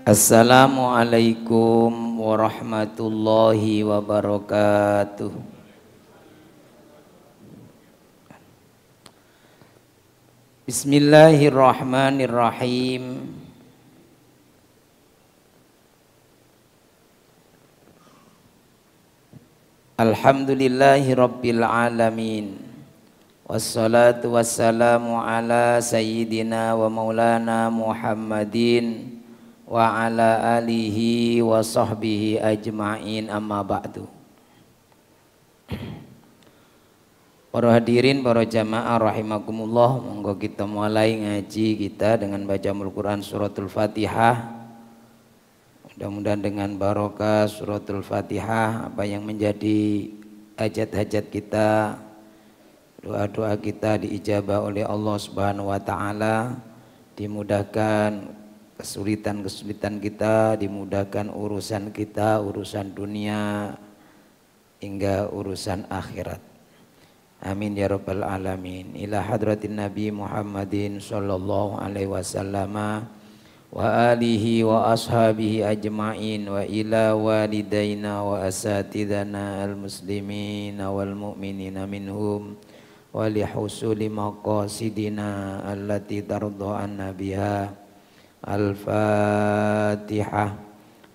Assalamualaikum warahmatullahi wabarakatuh. Bismillahirrahmanirrahim. Alhamdulillahi rabbil alamin. Wassalatu wassalamu ala sayyidina wa maulana Muhammadin wa ala alihi wa sahbihi ajma'in, amma ba'du. Para hadirin, para jamaah rahimakumullah, monggo kita mulai ngaji kita dengan baca Al-Quran suratul Fatihah. Mudah-mudahan dengan barokah suratul Fatihah apa yang menjadi hajat-hajat kita, doa-doa kita diijabah oleh Allah Subhanahu wa taala, dimudahkan kesulitan-kesulitan kita, dimudahkan urusan kita, urusan dunia hingga urusan akhirat. Amin ya rabbal alamin. Ila hadratin Nabi Muhammadin sallallahu alaihi wasallam wa alihi wa ashabihi ajma'in wa ila walidaina wa asatidana al-muslimina wal mu'minina minhum wa li husuli maqasidina allati tardha anna biha. Al-Fatihah.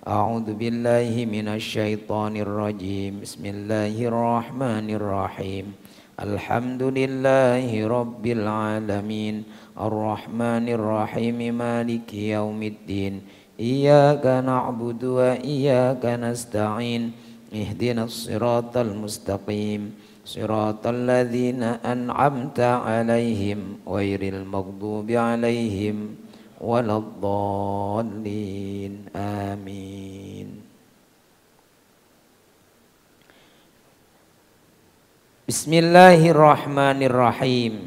A'udzu billahi minasyaitonir rajim. Bismillahirrahmanirrahim. Alhamdulillahi rabbil alamin. Ar-Rahmanir Rahim. Maliki yaumiddin. Iyyaka na'budu wa iyyaka nasta'in. Ihdinas siratal mustaqim. Siratal ladzina an'amta 'alaihim ghairil maghdubi 'alaihim waladdallin. Amin. Bismillahirrahmanirrahim.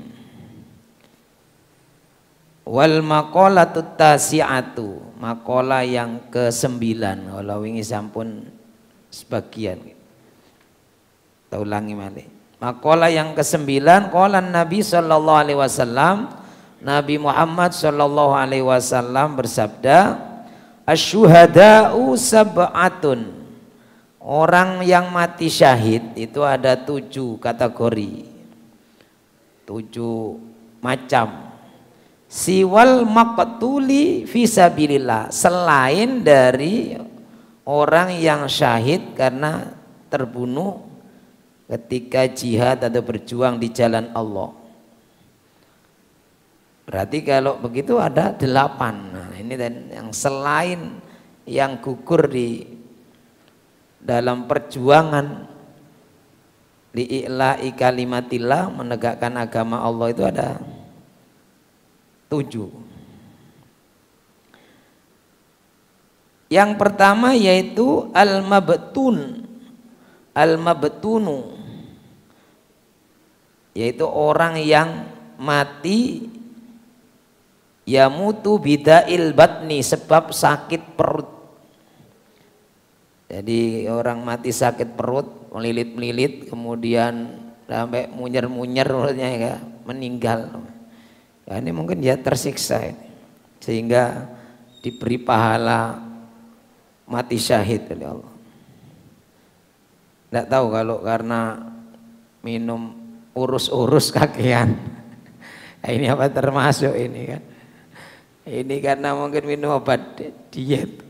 Wal maqalatut tasi'atu, maqalah yang ke-9. Kalau wingi sampun sebagian, kita ulangi malih. Maqalah yang ke-9, qala Nabi sallallahu alaihi wasallam, Nabi Muhammad sallallahu alaihi wasallam bersabda, asyuhada'u sab'atun. Orang yang mati syahid itu ada 7 kategori, 7 macam. Siwal maqtuli fisabilillah, selain dari orang yang syahid karena terbunuh ketika jihad atau berjuang di jalan Allah. Berarti kalau begitu ada 8. Nah, ini dan yang selain yang gugur di dalam perjuangan li'ila'i kalimatillah, menegakkan agama Allah, itu ada 7. Yang pertama yaitu al-mabtun, al-mabtunu, yaitu orang yang mati yamutu bidail batni, sebab sakit perut. Jadi orang mati sakit perut, melilit-melilit, kemudian sampai munyer-munyer perutnya, ya, meninggal. Ya, ini mungkin dia tersiksa ini, sehingga diberi pahala mati syahid oleh Allah. Tidak tahu kalau karena minum urus-urus kakean. Nah, ini apa termasuk ini kan? Ini karena mungkin minum obat diet,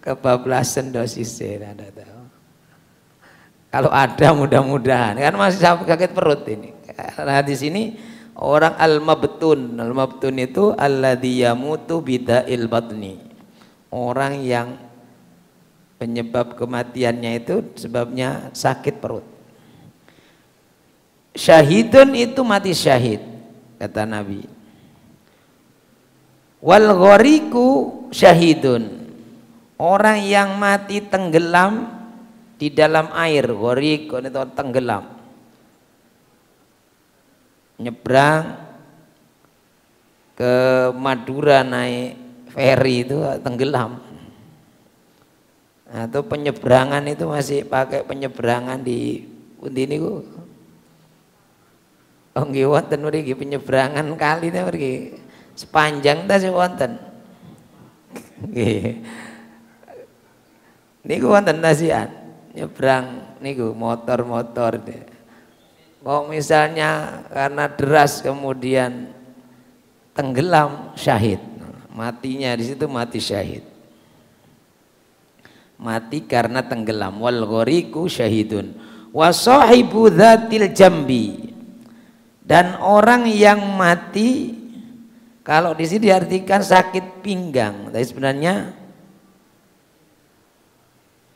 kebablasan dosisnya, tidak tahu. Kalau ada mudah-mudahan, kan masih sakit perut ini. Karena di sini orang al-mabtun, al-mabtun itu alladzi yamutu bidail batni, orang yang penyebab kematiannya itu sebabnya sakit perut. Syahidun itu mati syahid, kata Nabi. Wal ghariku syahidun, orang yang mati tenggelam di dalam air. Gharik itu tenggelam, nyebrang ke Madura naik feri itu tenggelam. Nah, itu penyeberangan itu masih pakai penyeberangan di pundi niku. Oh nggih wonten mriki penyeberangan kali ta mriki. Sepanjang ta sing wonten. Nggih. Niku wonten nasihat nyebrang niku motor-motor. Kok misalnya karena deras kemudian tenggelam syahid. Matinya di situ mati syahid. Mati karena tenggelam. Wal ghoriqu syahidun. Wa sahibu dzatil jambi. Dan orang yang mati kalau di sini diartikan sakit pinggang, tapi sebenarnya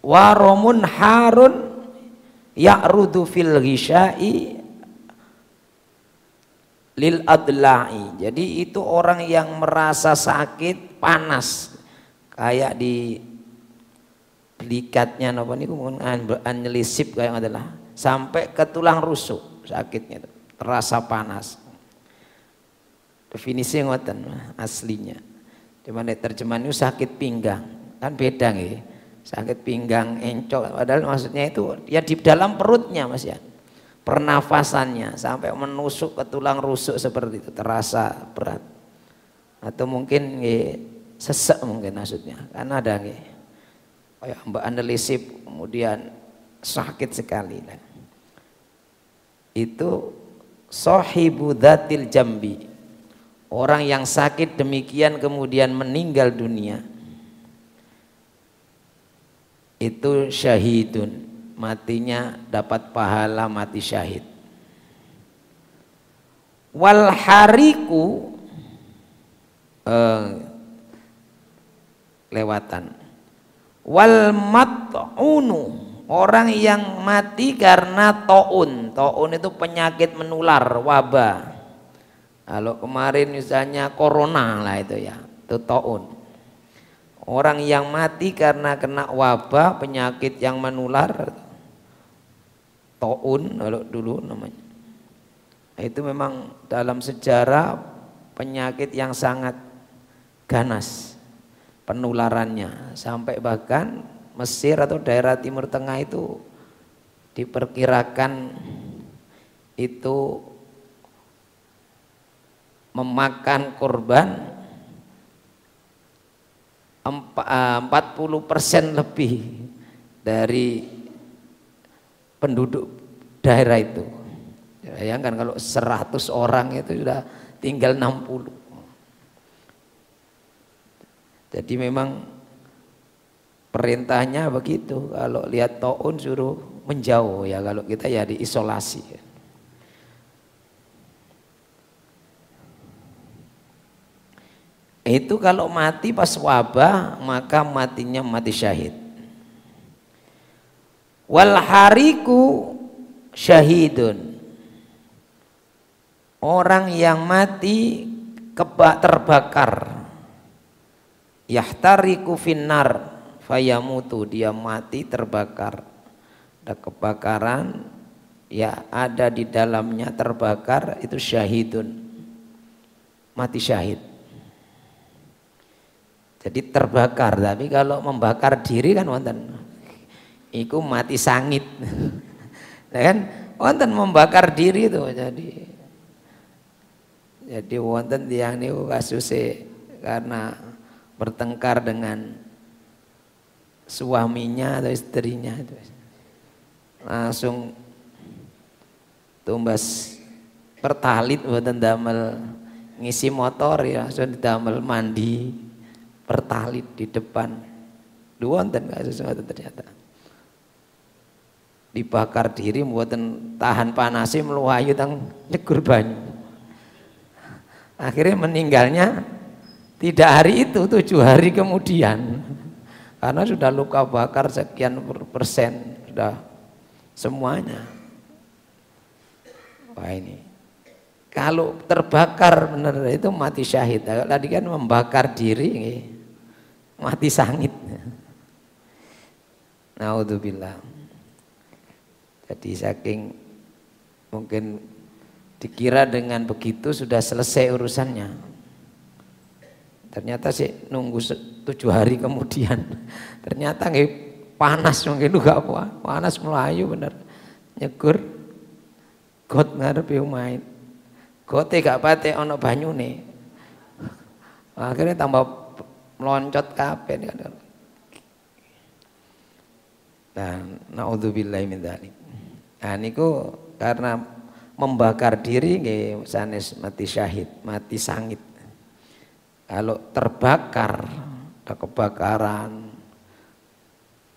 waromun harun ya'rudu fil ghisyai lil adla'i. Jadi itu orang yang merasa sakit panas kayak di belikatnya napa niku anyelisip kayak adalah sampai ke tulang rusuk sakitnya itu, terasa panas. Definisi ngoten aslinya. Cuman terjemahan itu sakit pinggang. Kan beda nggih. Sakit pinggang encok padahal maksudnya itu ya di dalam perutnya Mas ya. Pernafasannya sampai menusuk ke tulang rusuk seperti itu, terasa berat. Atau mungkin sesek mungkin maksudnya. Karena ada kayak mbak analisip kemudian sakit sekali. Itu sahibu dzatil jambi. Orang yang sakit demikian kemudian meninggal dunia itu syahidun, matinya dapat pahala mati syahid. Wal hariku lewatan. Wal mat'unu, orang yang mati karena taun. Taun itu penyakit menular, wabah. Kalau kemarin misalnya corona lah itu ya, itu taun. Orang yang mati karena kena wabah, penyakit yang menular, taun kalau dulu namanya. Itu memang dalam sejarah penyakit yang sangat ganas penularannya, sampai bahkan Mesir atau daerah Timur Tengah itu diperkirakan itu memakan korban 40% lebih dari penduduk daerah itu. Bayangkan kalau 100 orang itu sudah tinggal 60. Jadi memang perintahnya begitu, kalau lihat taun suruh menjauh ya, kalau kita ya diisolasi. Itu kalau mati pas wabah maka matinya mati syahid. Wal hariku syahidun, orang yang mati terbakar, yahtariku finnar fayamutu, dia mati terbakar, ada kebakaran ya, ada di dalamnya terbakar, itu syahidun, mati syahid. Jadi terbakar, tapi kalau membakar diri kan wonten iku mati sangit. Kan wonten membakar diri itu, jadi wonten tiyang niku kasuse karena bertengkar dengan suaminya atau istrinya itu langsung tumbas pertalit mboten damel ngisi motor ya, langsung didamel mandi pertalit di depan. Wonten kasus ngoten ternyata. Dibakar diri mboten tahan panase mluwayu teng nyegur banyu. Akhirnya meninggalnya tidak hari itu, 7 hari kemudian. Karena sudah luka bakar sekian persen, sudah semuanya. Wah ini kalau terbakar benar itu mati syahid. Tadi kan membakar diri, mati sangit. Naudzubillah. Jadi saking mungkin dikira dengan begitu sudah selesai urusannya. Ternyata sih nunggu 7 hari kemudian. Ternyata nggih panas mungkin juga apa? Panas melayu bener. Nyegur got ngarepe omahe. Gote gak pate ana banyune. Akhirnya tambah meloncat kabeh. Dan naudzubillahi min dzalik. Nah niku karena membakar diri nggih sanes mati syahid, mati sangit. Kalau terbakar, ada kebakaran,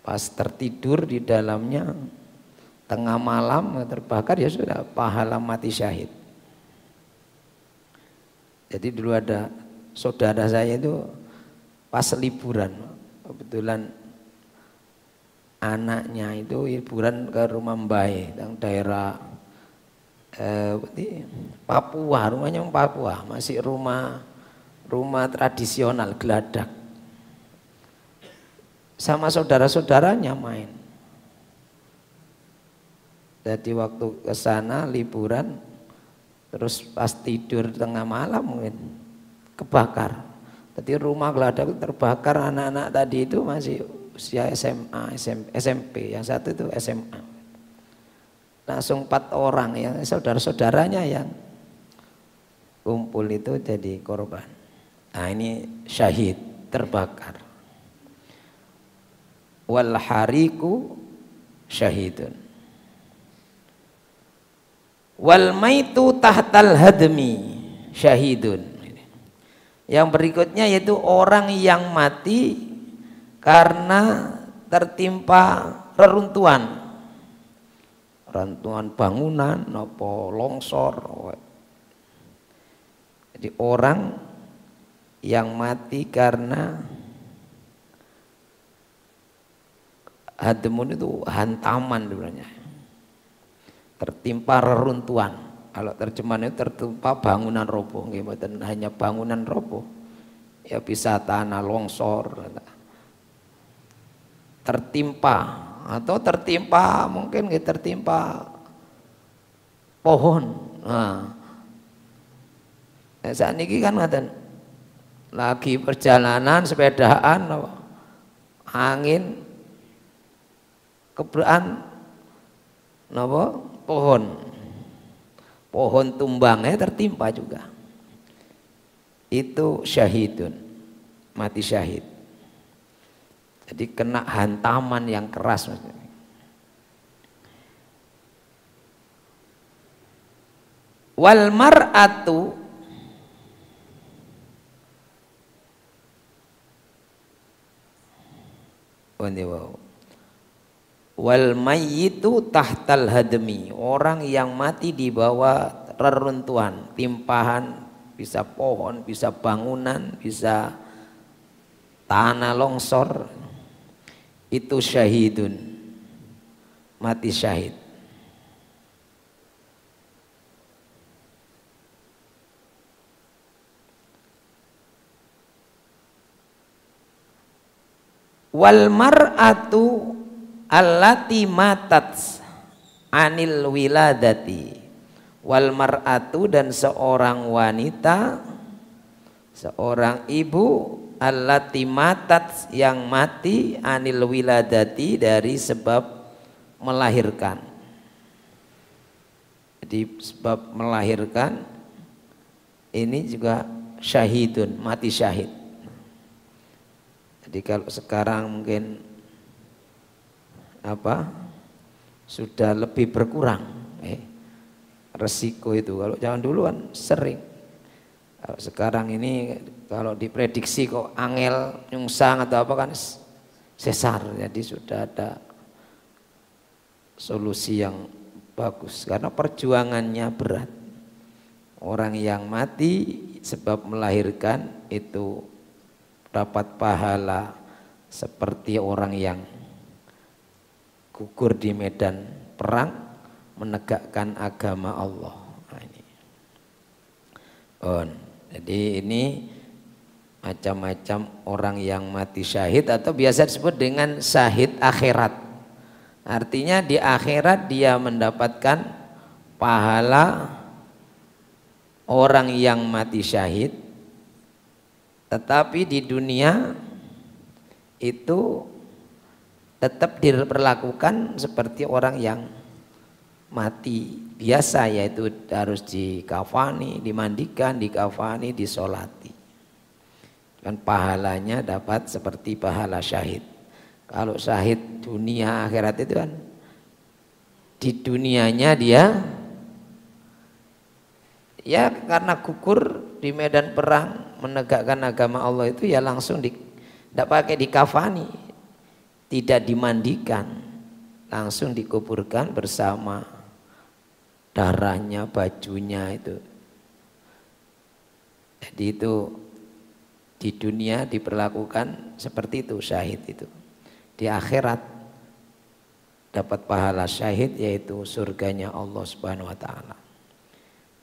pas tertidur di dalamnya tengah malam terbakar ya sudah pahala mati syahid. Jadi dulu ada saudara saya itu pas liburan, kebetulan anaknya itu liburan ke rumah Mbae yang daerah Papua, rumahnya Papua, masih rumah tradisional geladak. Sama saudara-saudaranya main. Jadi waktu ke sana liburan, terus pas tidur tengah malam mungkin kebakar. Jadi rumah geladak terbakar, anak-anak tadi itu masih usia SMA, SMP, yang satu itu SMA. Langsung 4 orang yang saudara-saudaranya yang kumpul itu jadi korban. Nah ini syahid, terbakar. Wal hariku syahidun. Wal maitu tahtal hadmi syahidun. Yang berikutnya yaitu orang yang mati karena tertimpa reruntuhan. Reruntuhan bangunan, apa longsor. Jadi orang yang mati karena hadmun itu hantaman sebenarnya. Tertimpa reruntuhan. Kalau terjemahan itu tertimpa bangunan roboh, bukan hanya bangunan roboh. Ya bisa tanah longsor. Tertimpa atau tertimpa mungkin tertimpa pohon. Nah, saat ini kan lagi perjalanan sepedaan, angin keberaan pohon tumbangnya tertimpa juga. Itu syahidun, mati syahid. Jadi kena hantaman yang keras maksudnya. Wal mar'atu wal mayyitu tahtal hadmi, orang yang mati di bawah reruntuhan, timpahan, bisa pohon, bisa bangunan, bisa tanah longsor, itu syahidun, mati syahid. Wal mar'atu allati matat anil wiladati. Wal mar'atu, dan seorang wanita, seorang ibu, allati matat, yang mati, anil wiladati, dari sebab melahirkan. Jadi sebab melahirkan ini juga syahidun, mati syahid. Jadi kalau sekarang mungkin sudah lebih berkurang resiko itu. Kalau zaman dulu kan sering. Kalau sekarang ini kalau diprediksi kok angel nyungsang atau apa kan sesar. Jadi sudah ada solusi yang bagus karena perjuangannya berat. Orang yang mati sebab melahirkan itu dapat pahala seperti orang yang gugur di medan perang menegakkan agama Allah. Nah, ini. Jadi ini macam-macam orang yang mati syahid atau biasa disebut dengan syahid akhirat. Artinya di akhirat dia mendapatkan pahala orang yang mati syahid, tetapi di dunia itu tetap diperlakukan seperti orang yang mati biasa, yaitu harus dikafani, dimandikan, dikafani, disolati. Dan pahalanya dapat seperti pahala syahid. Kalau syahid dunia akhirat itu kan di dunianya dia ya karena gugur di medan perang menegakkan agama Allah itu ya langsung tidak pakai dikafani, tidak dimandikan, langsung dikuburkan bersama darahnya, bajunya itu. Jadi itu di dunia diperlakukan seperti itu syahid itu. Di akhirat dapat pahala syahid yaitu surganya Allah Subhanahu wa taala.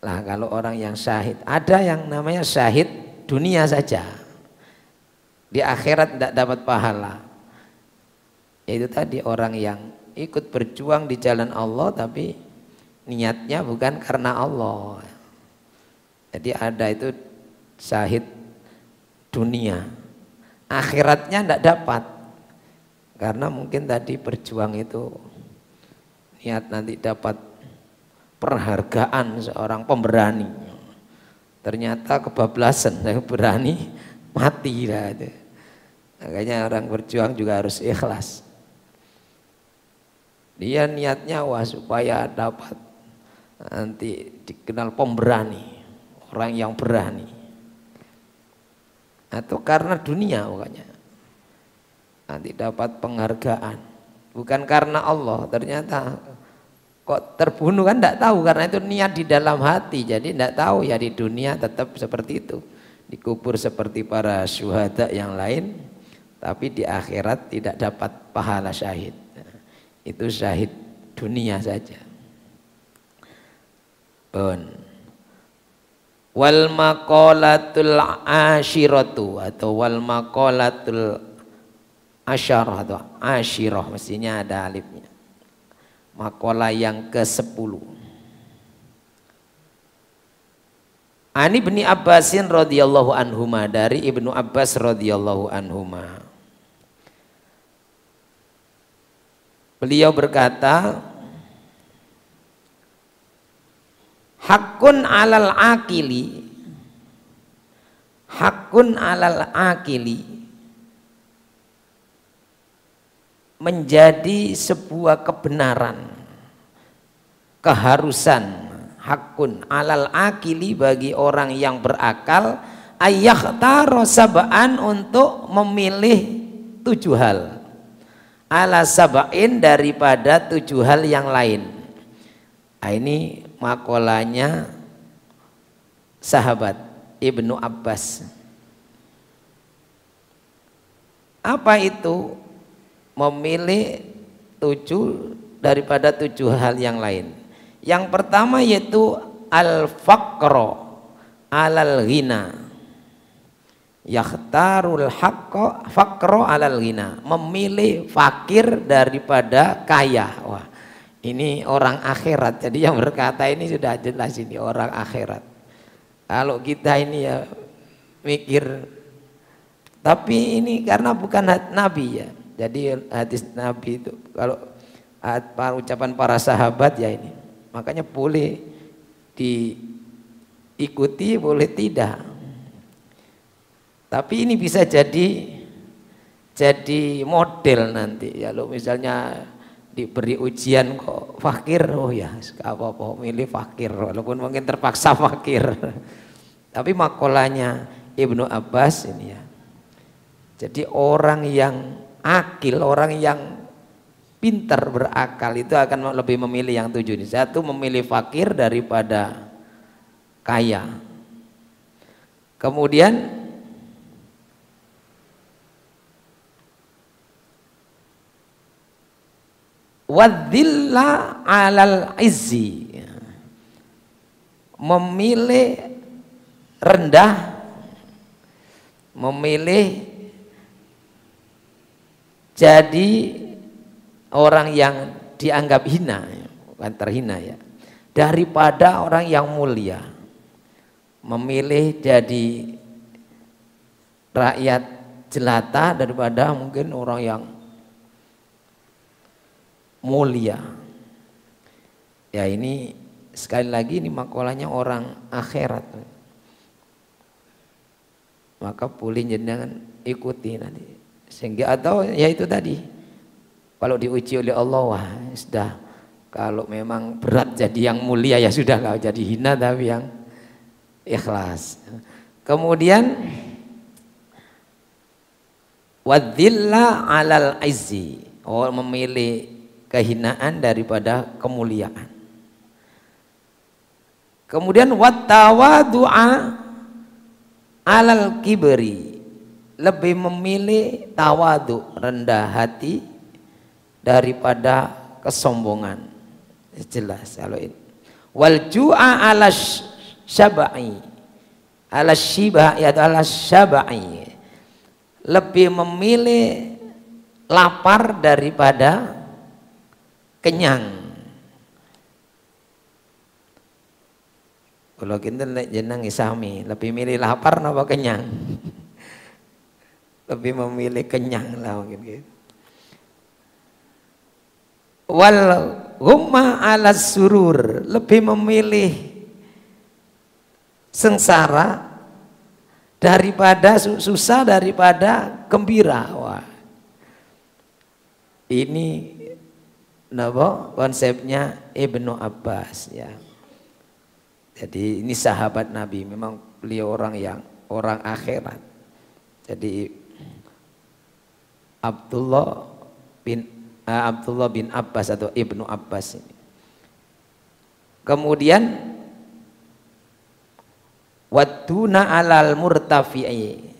Lah kalau orang yang syahid, ada yang namanya syahid dunia saja. Di akhirat tidak dapat pahala. Yaitu tadi orang yang ikut berjuang di jalan Allah tapi niatnya bukan karena Allah. Jadi ada itu syahid dunia. Akhiratnya tidak dapat. Karena mungkin tadi berjuang itu niat nanti dapat perhargaan seorang pemberani. Ternyata kebablasan, berani mati lah itu. Makanya orang berjuang juga harus ikhlas. Dia niatnya wah supaya dapat nanti dikenal pemberani, orang yang berani. Atau karena dunia pokoknya. Nanti dapat penghargaan, bukan karena Allah. Ternyata kok terbunuh kan tidak tahu, karena itu niat di dalam hati. Jadi tidak tahu ya di dunia tetap seperti itu, dikubur seperti para syuhada yang lain, tapi di akhirat tidak dapat pahala syahid. Itu syahid dunia saja. Wal maqalatul asyiratu atau wal maqalatul asyarah atau asyirah, mestinya ada alifnya. Maqalah yang ke-10. Ani bin Abbasin radhiyallahu anhuma, dari Ibnu Abbas radhiyallahu anhuma. Beliau berkata, hakun alal akili, hakun alal akili, menjadi sebuah kebenaran, keharusan, hakun alal akili bagi orang yang berakal, ayyakhtaru sab'an, untuk memilih 7 hal, ala sab'in, daripada 7 hal yang lain. Nah, ini makolanya sahabat Ibnu Abbas. Apa itu? Memilih 7 daripada 7 hal yang lain. Yang pertama yaitu al-faqra alal ghina. Yakhtarul haqqa faqra alal ghina, memilih fakir daripada kaya. Wah, ini orang akhirat. Jadi yang berkata ini sudah jelas, ini orang akhirat. Kalau kita ini ya mikir, tapi ini karena bukan Nabi ya. Jadi hadis Nabi itu kalau ucapan para sahabat ya ini, makanya boleh diikuti, boleh tidak. Tapi ini bisa jadi model nanti. Kalau misalnya diberi ujian kok fakir, oh ya apa-apa milih fakir, walaupun mungkin terpaksa fakir. Tapi makolanya Ibnu Abbas ini ya. Jadi orang yang akil, orang yang pintar berakal itu akan lebih memilih yang 7 ini. 1, memilih fakir daripada kaya. Kemudian wadzilla alal izzi, memilih rendah, memilih jadi orang yang dianggap hina, bukan terhina ya, daripada orang yang mulia. Memilih jadi rakyat jelata daripada mungkin orang yang mulia. Ya ini sekali lagi ini makolahnya orang akhirat. Maka boleh jenengan ikuti nanti. Sehingga atau ya itu tadi Kalau diuji oleh Allah, wah sudah, kalau memang berat jadi yang mulia ya sudah, kalau jadi hina tapi yang ikhlas. Kemudian wadzilla alal izzi, memilih kehinaan daripada kemuliaan. Kemudian wattawadu'a alal kibri, lebih memilih tawadu, rendah hati daripada kesombongan. Jelas kalau ini. Wal ju'a ala syabai, ala syiba ya ala syabai, lebih memilih lapar daripada kenyang. Kalau kita jenang isami, lebih milih lapar napa kenyang? Lebih memilih kenyang lah mungkin gitu. Wal humma ala surur, lebih memilih sengsara daripada susah daripada gembira. Wah. Ini napa konsepnya Ibnu Abbas ya. Jadi ini sahabat Nabi, memang beliau orang akhirat. Jadi Abdullah bin Abbas atau Ibnu Abbas ini. Kemudian wattuna alal murtafi'i,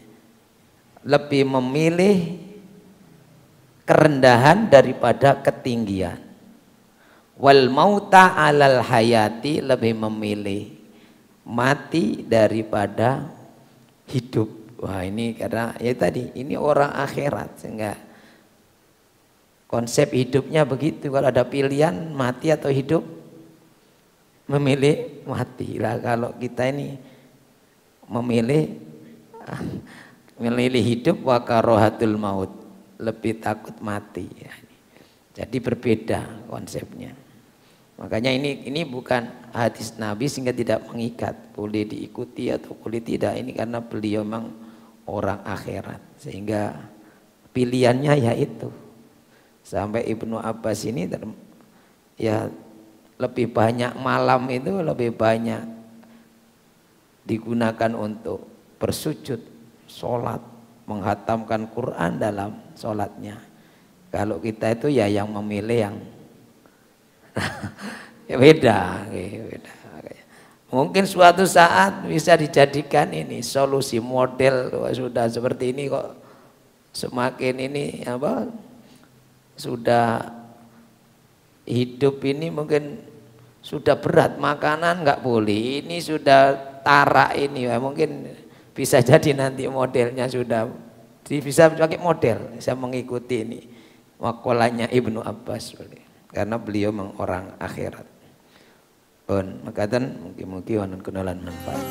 lebih memilih kerendahan daripada ketinggian. Wal mauta alal hayati, lebih memilih mati daripada hidup. Wah ini karena ya tadi ini orang akhirat, sehingga konsep hidupnya begitu. Kalau ada pilihan mati atau hidup, memilih mati lah. Kalau kita ini memilih hidup, wa karahatul maut, lebih takut mati ya. Jadi berbeda konsepnya. Makanya ini bukan hadis Nabi sehingga tidak mengikat, boleh diikuti atau boleh tidak. Ini karena beliau memang orang akhirat, sehingga pilihannya ya itu. Sampai Ibnu Abbas ini ya lebih banyak malam itu lebih banyak digunakan untuk bersujud, sholat, menghatamkan Quran dalam sholatnya. Kalau kita itu ya yang memilih yang ya beda. Mungkin suatu saat bisa dijadikan ini solusi model. Sudah seperti ini kok semakin ini apa, sudah hidup ini mungkin sudah berat, makanan nggak boleh, ini sudah tarak ini ya, mungkin bisa jadi nanti modelnya sudah bisa pakai model, bisa mengikuti ini makolanya Ibnu Abbas, karena beliau memang orang akhirat. Makatan mungkin wonten kenalan manfaat.